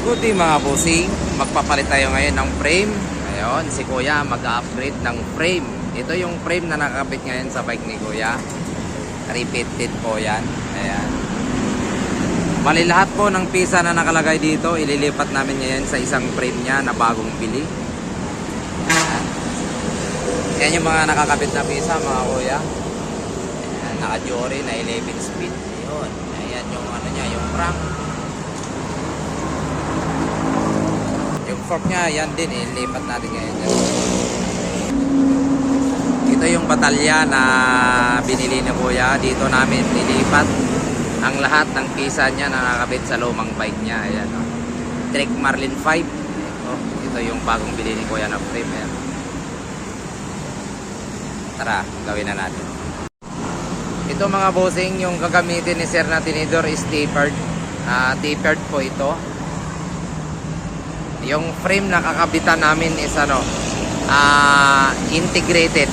Good day mga bossing, magpapalit tayo ngayon ng frame. Ayun, si Kuya mag-upgrade ng frame. Ito yung frame na nakakabit ngayon sa bike ni Kuya. Repeated po yan. Ayan. Bali lahat po ng pisa na nakalagay dito, ililipat namin ngayon sa isang frame niya na bagong bili. Ayan. Yan yung mga nakakabit na pisa mga Kuya. Ayan, naka-Jory na 11 speed. Ayun. Ayan yung ano niya, yung crank. Yung fork niya, yan din, ilipat natin ngayon. Ito yung batalya na binili ni Kuya. Dito namin nilipat ang lahat ng pisa niya na nakakabit sa lumang bike niya. Ayan, oh. Trek Marlin 5. Ito yung bagong bili ni Kuya na frame. Ayan. Tara, gawin na natin. Ito mga bossing, yung gagamitin ni Sir na tinidor is tapered. Tapered po ito. Yung frame na kakabitan namin is integrated.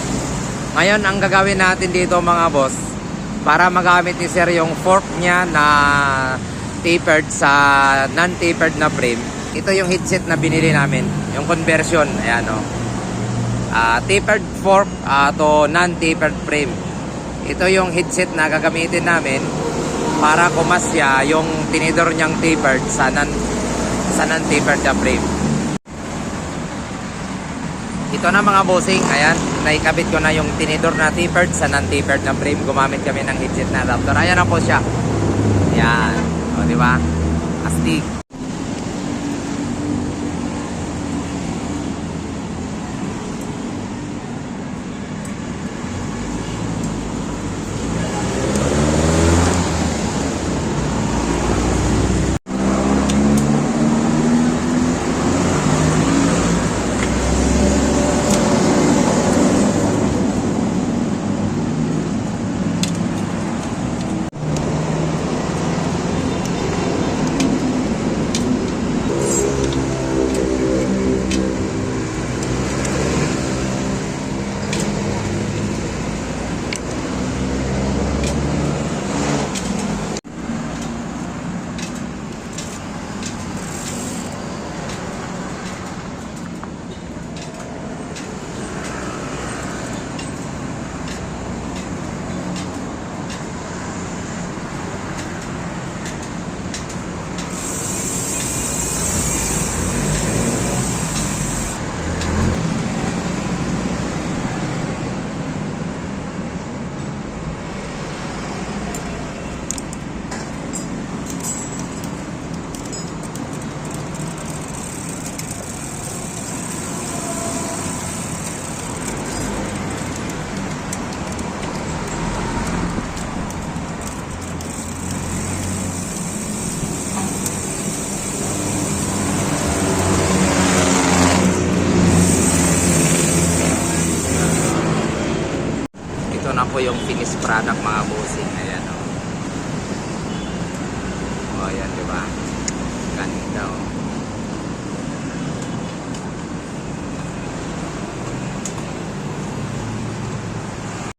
Ngayon ang gagawin natin dito mga boss, para magamit ni Sir yung fork niya na tapered sa non-tapered na frame. Ito yung headset na binili namin, yung conversion. Ayan, oh. Tapered fork to non-tapered frame. Ito yung headset na gagamitin namin para kumasya yung tinidor niyang tapered sa non-tapered na frame. Ito na mga bossing, ayan, naikabit ko na yung tinidor na tapered sa non-tapered na frame. Gumamit kami ng headset na adapter. Ayan na po siya. Ayan, o diba? Astig. Ito na po yung finished product mga bossing. Ayan, oh. Oh, ayan, diba? Ganda, oh.